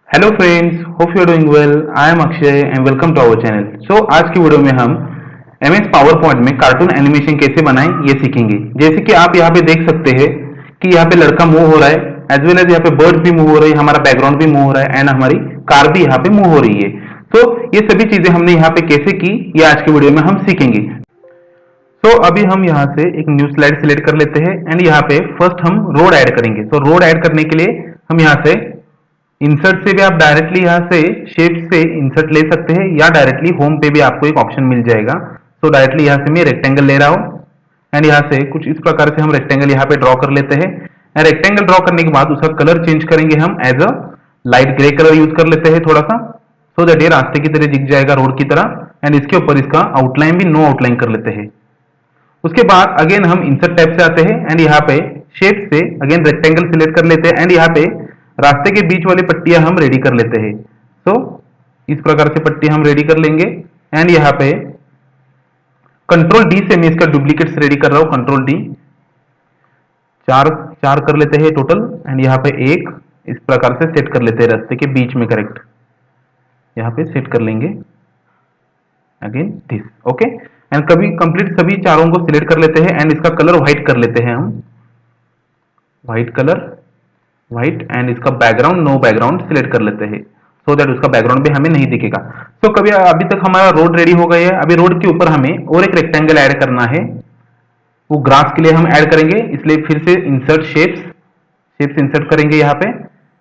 Hello friends, hope you are doing well. I am Akshay and welcome to our channel. So आज की video में हम MS power point में cartoon animation कैसे बनाएं ये सीखेंगे। जैसे कि आप यहाँ पे देख सकते हैं कि यहाँ पे लड़का मूव हो रहा है, एज वेल एज यहाँ पे बर्ड भी मूव हो रही है, हमारा बैकग्राउंड भी मूव हो रहा है एंड हमारी कार भी यहाँ पे मूव हो रही है। तो ये सभी चीजें हमने यहाँ पे कैसे की ये आज की वीडियो में हम सीखेंगे। तो अभी हम यहाँ से एक न्यू स्लाइड सिलेक्ट कर लेते हैं एंड यहाँ पे फर्स्ट हम रोड ऐड करेंगे। तो रोड ऐड करने के लिए हम यहाँ से इंसर्ट से भी आप डायरेक्टली यहाँ से शेप से इंसर्ट ले सकते हैं या डायरेक्टली होम पे भी आपको एक ऑप्शन मिल जाएगा। तो डायरेक्टली यहाँ से मैं रेक्टेंगल ले रहा हूँ एंड यहाँ से कुछ इस प्रकार से हम रेक्टेंगल यहाँ पे ड्रॉ कर लेते हैं एंड रेक्टेंगल ड्रॉ करने के बाद उसका कलर चेंज करेंगे हम as a light grey colour use कर लेते हैं थोड़ा सा, सो दैट ये रास्ते की तरह दिख जाएगा रोड की तरह एंड इसके ऊपर इसका आउटलाइन भी नो आउटलाइन कर लेते हैं। उसके बाद अगेन हम इंसर्ट टैब से आते हैं एंड यहाँ पे शेप से अगेन रेक्टेंगल सिलेक्ट कर लेते हैं एंड यहाँ पे रास्ते के बीच वाली पट्टियां हम रेडी कर लेते हैं। तो इस प्रकार से पट्टी हम रेडी कर लेंगे एंड यहाँ पे कंट्रोल डी से मैं इसका डुप्लीकेट्स रेडी कर रहा हूं। कंट्रोल डी चार चार कर लेते हैं टोटल एंड यहाँ पे एक इस प्रकार से सेट कर लेते हैं रास्ते के बीच में, करेक्ट यहाँ पे सेट कर लेंगे अगेन दिस, ओके। एंड कभी कंप्लीट सभी चारों को सिलेक्ट कर लेते हैं एंड इसका कलर व्हाइट कर लेते हैं हम, व्हाइट कलर व्हाइट एंड इसका बैकग्राउंड नो बैकग्राउंड सिलेक्ट कर लेते हैं सो दैट उसका बैकग्राउंड भी हमें नहीं दिखेगा। तो कभी अभी तक हमारा रोड रेडी हो गया है। अभी रोड के ऊपर हमें और एक रेक्टेंगल ऐड करना है, वो ग्रास के लिए हम ऐड करेंगे, इसलिए फिर से इंसर्ट शेप्स शेप्स इंसर्ट करेंगे यहाँ पे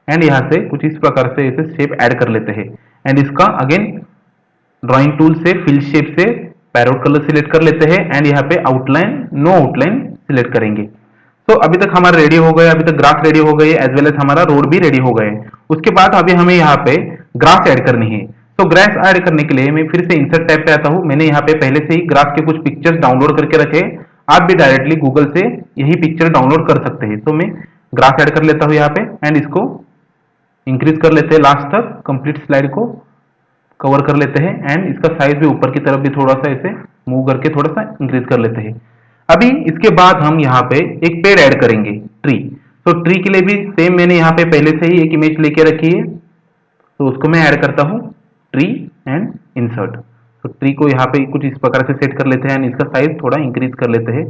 एंड यहाँ से कुछ इस प्रकार से इसे शेप ऐड कर लेते हैं एंड इसका अगेन ड्राइंग टूल से फिल शेप से पैरोट कलर सिलेक्ट कर लेते हैं एंड यहाँ पे आउटलाइन नो आउटलाइन सिलेक्ट करेंगे। तो अभी तक हमारा रेडी हो गया, अभी तक ग्रास रेडी हो गई एज वेल एज हमारा रोड भी रेडी हो गए। उसके बाद अभी हमें यहाँ पे ग्रास ऐड करनी है। तो ग्रास ऐड करने के लिए मैं फिर से इंसर्ट टैब पे आता हूँ। मैंने यहाँ पे पहले से ही ग्रास के कुछ पिक्चर्स डाउनलोड करके रखे, आप भी डायरेक्टली गूगल से यही पिक्चर डाउनलोड कर सकते हैं। तो मैं ग्रास ऐड कर लेता हूँ यहाँ पे एंड इसको इंक्रीज कर लेते हैं लास्ट तक, कंप्लीट स्लाइड को कवर कर लेते हैं एंड इसका साइज भी ऊपर की तरफ भी थोड़ा सा ऐसे मूव करके थोड़ा सा इंक्रीज कर लेते हैं। अभी इसके बाद हम यहाँ पे एक पेड़ ऐड करेंगे, ट्री। तो ट्री के लिए भी सेम मैंने यहाँ पे पहले से ही एक इमेज लेके रखी है, तो उसको मैं ऐड करता हूँ ट्री एंड इंसर्ट। तो ट्री को यहाँ पे कुछ इस प्रकार से सेट कर लेते हैं एंड इसका साइज थोड़ा इंक्रीज कर लेते हैं।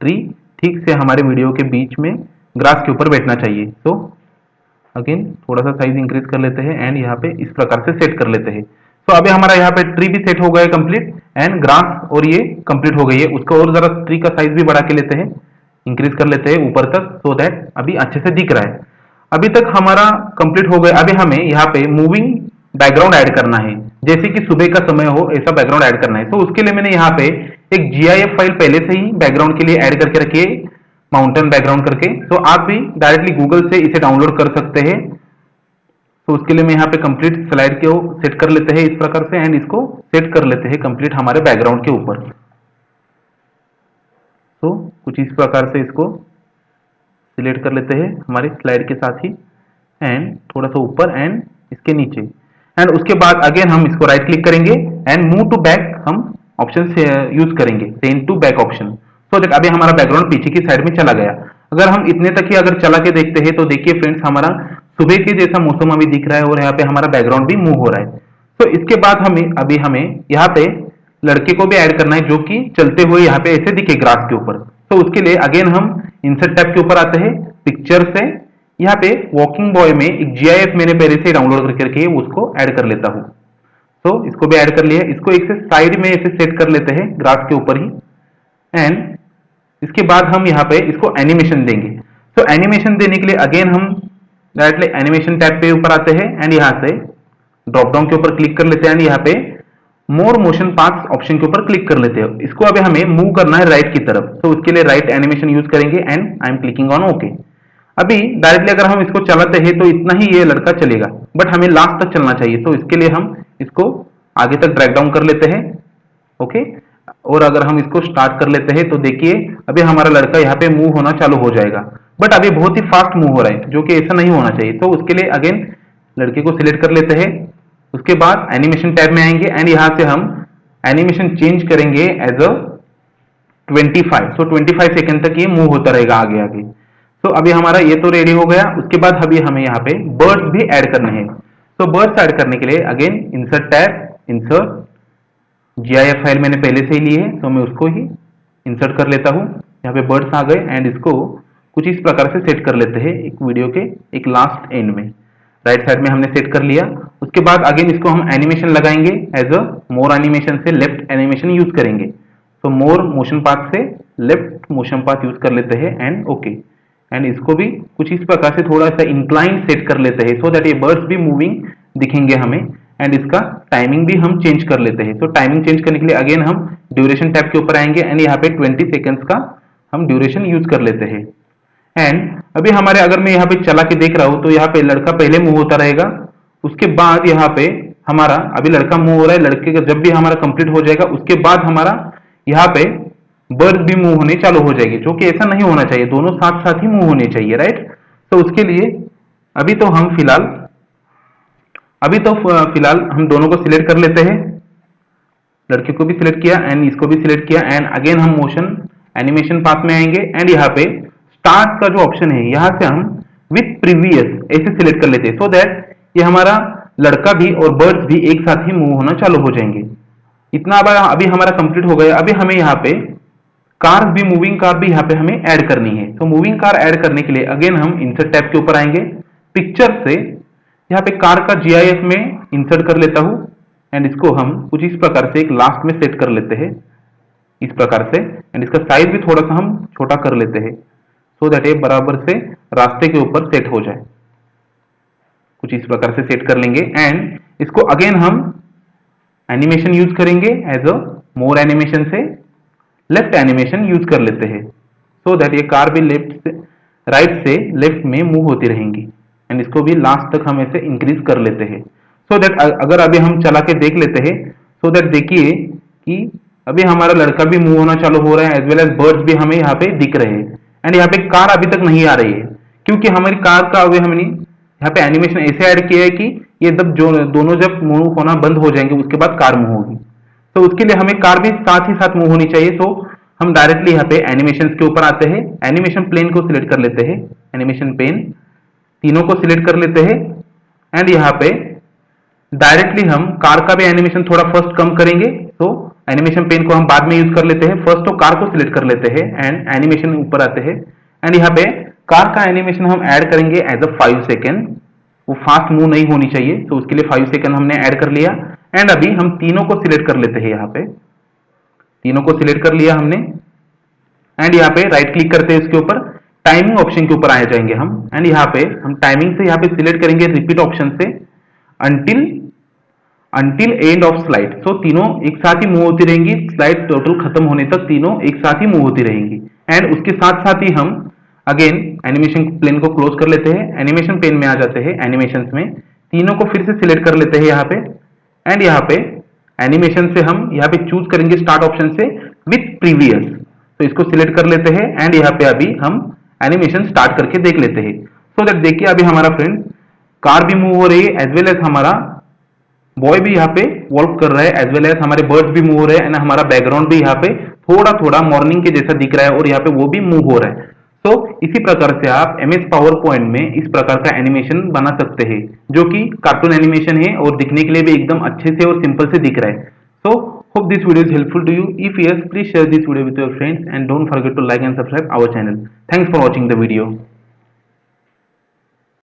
ट्री ठीक से हमारे वीडियो के बीच में ग्रास के ऊपर बैठना चाहिए। तो अगेन थोड़ा सा साइज इंक्रीज कर लेते हैं एंड यहाँ पे इस प्रकार से सेट कर लेते हैं। तो अभी हमारा यहाँ पे ट्री भी सेट हो गया है कंप्लीट एंड ग्रास और ये कंप्लीट हो गई है। उसको और जरा ट्री का साइज भी बढ़ा के लेते हैं, इंक्रीज कर लेते हैं ऊपर तक, सो दैट अभी अच्छे से दिख रहा है। अभी तक हमारा कंप्लीट हो गया। अभी हमें यहाँ पे मूविंग बैकग्राउंड ऐड करना है, जैसे कि सुबह का समय हो ऐसा बैकग्राउंड ऐड करना है। तो उसके लिए मैंने यहाँ पे एक GIF फाइल पहले से ही बैकग्राउंड के लिए ऐड करके रखी है, माउंटेन बैकग्राउंड करके। तो आप भी डायरेक्टली गूगल से इसे डाउनलोड कर सकते हैं। तो उसके लिए मैं यहाँ पे कंप्लीट स्लाइड को सेट कर लेते हैं इस प्रकार से एंड इसको सेट कर लेते हैं कंप्लीट हमारे बैकग्राउंड के ऊपर। तो कुछ इस प्रकार से इसको सिलेक्ट कर लेते हैं हमारे स्लाइड के साथ ही एंड थोड़ा सा ऊपर एंड इसके नीचे एंड उसके बाद अगेन हम इसको राइट क्लिक करेंगे एंड मूव टू बैक हम ऑप्शन से यूज करेंगे, send to back option. So that अभी हमारा बैकग्राउंड पीछे की साइड में चला गया। अगर हम इतने तक ही अगर चला के देखते हैं तो देखिए फ्रेंड्स, हमारा सुबह के जैसा मौसम अभी दिख रहा है और यहाँ पे हमारा बैकग्राउंड भी मूव हो रहा है। तो इसके बाद हमें यहाँ पे लड़के को भी ऐड करना है जो कि चलते हुए यहाँ पे ऐसे दिखे ग्रास के ऊपर। तो उसके लिए अगेन हम इंसर्ट टैब के ऊपर आते हैं, पिक्चर से यहाँ पे वॉकिंग बॉय में एक GIF मैंने पहले से डाउनलोड करके रखी है, उसको ऐड कर लेता हूँ। तो इसको भी ऐड कर लिया, इसको एक से साइड में ऐसे सेट कर लेते हैं ग्रास के ऊपर ही एंड इसके बाद हम यहाँ पे इसको एनिमेशन देंगे। तो एनिमेशन देने के लिए अगेन हम डायरेक्टली एनिमेशन टैब पे ऊपर आते हैं एंड यहाँ से ड्रॉप डाउन के ऊपर क्लिक कर लेते हैं एंड यहाँ पे मोर मोशन पाथ्स ऑप्शन के ऊपर क्लिक कर लेते हैं। इसको अभी हमें मूव करना है राइट की तरफ, तो उसके लिए राइट एनिमेशन यूज करेंगे and I am clicking on okay. अभी डायरेक्टली अगर हम इसको चलाते हैं तो इतना ही ये लड़का चलेगा, बट हमें लास्ट तक चलना चाहिए। तो इसके लिए हम इसको आगे तक ड्रैग डाउन कर लेते हैं, ओके। और अगर हम इसको स्टार्ट कर लेते हैं तो देखिए अभी हमारा लड़का यहाँ पे मूव होना चालू हो जाएगा, बट अभी बहुत ही फास्ट मूव हो रहा है जो कि ऐसा नहीं होना चाहिए। तो उसके लिए अगेन लड़के को सिलेक्ट कर लेते हैं, उसके बाद एनिमेशन टैब में आएंगे एंड यहाँ से हम एनिमेशन चेंज करेंगे एज अ 25। तो 25 सेकंड तक ये मूव होता रहेगा आगे आगे। तो अभी हमारा ये तो रेडी हो गया। उसके बाद अभी हमें यहाँ पे बर्ड्स भी ऐड करने हैं। तो बर्ड्स ऐड करने के लिए again insert tab, insert, GIF file मैंने पहले से ही ली है तो मैं उसको ही इंसर्ट कर लेता हूँ। यहाँ पे बर्ड्स आ गए एंड इसको कुछ इस प्रकार से सेट कर लेते हैं एक वीडियो के एक लास्ट एंड में। राइट साइड में हमने सेट कर लिया। उसके बाद अगेन इसको हम एनिमेशन लगाएंगे, एज अ मोर एनिमेशन से लेफ्ट एनिमेशन यूज करेंगे। तो मोर मोशन पाथ से लेफ्ट मोशन पाथ यूज कर लेते हैं एंड ओके। एंड इसको भी कुछ इस प्रकार से थोड़ा सा इंक्लाइन सेट कर लेते हैं सो दैट ये बर्ड्स भी मूविंग दिखेंगे हमें। एंड इसका टाइमिंग भी हम चेंज कर लेते हैं। तो टाइमिंग चेंज करने के लिए अगेन हम ड्यूरेशन टैब के ऊपर आएंगे एंड यहाँ पे 20 सेकेंड्स का हम ड्यूरेशन यूज कर लेते हैं। एंड अभी हमारे अगर मैं यहाँ पे चला के देख रहा हूँ तो यहाँ पे लड़का पहले मूव होता रहेगा, उसके बाद यहाँ पे हमारा अभी लड़का मूव हो रहा है, लड़के का जब भी हमारा कंप्लीट हो जाएगा उसके बाद हमारा यहाँ पे बर्ड्स भी मूव होने चालू हो जाएगी, जो कि ऐसा नहीं होना चाहिए, दोनों साथ साथ ही मूव होने चाहिए। राइट। तो उसके लिए अभी तो फिलहाल हम दोनों को सिलेक्ट कर लेते हैं। लड़के को भी सिलेक्ट किया एंड इसको भी सिलेक्ट किया एंड अगेन हम मोशन एनिमेशन पाथ में आएंगे एंड यहाँ पे स्टार्ट का जो ऑप्शन है यहाँ से हम विथ प्रीवियस ऐसे सिलेक्ट कर लेते हैं सो दैट ये हमारा लड़का भी और बर्ड्स भी एक साथ ही मूव होना चालू हो जाएंगे। इतना अभी हमारा कंप्लीट हो गया। अभी हमें यहाँ पे कार भी, मूविंग कार भी यहाँ पे हमें ऐड करनी है। तो मूविंग कार ऐड करने के लिए अगेन हम इंसर्ट टैब के ऊपर आएंगे, पिक्चर से यहाँ पे कार का GIF में इंसर्ट कर लेता हूँ एंड इसको हम कुछ इस प्रकार से एक लास्ट में सेट कर लेते हैं इस प्रकार से। एंड इसका साइज भी थोड़ा सा हम छोटा कर लेते हैं सो दैट ये बराबर से रास्ते के ऊपर सेट हो जाए। कुछ इस प्रकार से सेट कर लेंगे एंड इसको अगेन हम एनिमेशन यूज करेंगे, एज अ मोर एनिमेशन से लेफ्ट एनिमेशन यूज कर लेते हैं सो दैट ये कार भी राइट से लेफ्ट में मूव होती रहेंगी। एंड इसको भी लास्ट तक हम ऐसे इंक्रीज कर लेते हैं सो दैट अगर अभी हम चला के देख लेते हैं सो दैट देखिए कि अभी हमारा लड़का भी मूव होना चालू हो रहा है एज वेल एज बर्ड्स भी हमें यहाँ पे दिख रहे हैं। एंड यहाँ पे कार अभी तक नहीं आ रही है क्योंकि हमारी कार का अभी हमने यहाँ पे एनिमेशन ऐसे ऐड किया है कि ये दोनों जब मूव होना बंद हो जाएंगे उसके बाद कार मूव होगी। तो उसके लिए हमें कार भी साथ ही साथ मूव होनी चाहिए। तो हम डायरेक्टली यहाँ पे एनिमेशन के ऊपर आते हैं, एनिमेशन प्लेन को सिलेक्ट कर लेते हैं, एनिमेशन पेन तीनों को सिलेक्ट कर लेते हैं एंड यहाँ पे डायरेक्टली हम कार का भी एनिमेशन थोड़ा फर्स्ट कम करेंगे। तो एनिमेशन पेन को हम बाद में यूज कर लेते हैं। फर्स्ट तो कार को सिलेक्ट कर लेते हैं एंड एनिमेशन ऊपर आते हैं एंड यहाँ पे कार का एनिमेशन हम ऐड करेंगे एज अ 5 सेकेंड। वो फास्ट मूव नहीं होनी चाहिए तो उसके लिए 5 सेकेंड हमने ऐड कर लिया। एंड अभी हम तीनों को सिलेक्ट कर लेते हैं, यहाँ पे तीनों को सिलेक्ट कर लिया हमने एंड यहाँ पे राइट क्लिक करते हैं इसके ऊपर, टाइमिंग ऑप्शन के ऊपर आ जाएंगे हम एंड यहाँ पे हम टाइमिंग से यहाँ पे सिलेक्ट करेंगे रिपीट ऑप्शन से अंटिल एंड ऑफ स्लाइड। सो तीनों एक साथ ही मूव होती रहेंगी, स्लाइड टोटल खत्म होने तक तीनों एक साथ ही मूव होती रहेंगी। एंड उसके साथ साथ ही हम अगेन एनिमेशन प्लेन को क्लोज कर लेते हैं, एनिमेशन पेन में आ जाते हैं, एनिमेशन में तीनों को फिर से सिलेक्ट कर लेते हैं यहाँ पे एंड यहाँ पे एनिमेशन से हम यहाँ पे चूज करेंगे स्टार्ट ऑप्शन से विथ प्रीवियस। तो इसको सिलेक्ट कर लेते हैं एंड यहाँ पे अभी हम एनिमेशन स्टार्ट करके देख लेते हैं सो दैट देखिए अभी हमारा फ्रेंड कार भी मूव हो रही है एज वेल एज हमारा बॉय भी यहाँ पे वॉल्क कर रहा है, एज वेल एज हमारे बर्ड्स भी मूव हो रहे हैं एंड हमारा बैकग्राउंड भी यहाँ पे थोड़ा थोड़ा मॉर्निंग के जैसा दिख रहा है और यहाँ पे वो भी मूव हो रहा है। तो इसी प्रकार से आप MS पावर पॉइंट में इस प्रकार का एनिमेशन बना सकते हैं जो कि कार्टून एनिमेशन है और दिखने के लिए भी एकदम अच्छे से और सिंपल से दिख रहा है। So hope this video is helpful to you. If yes, please share this video with your friends and don't forget to like and subscribe our channel. Thanks for watching the video.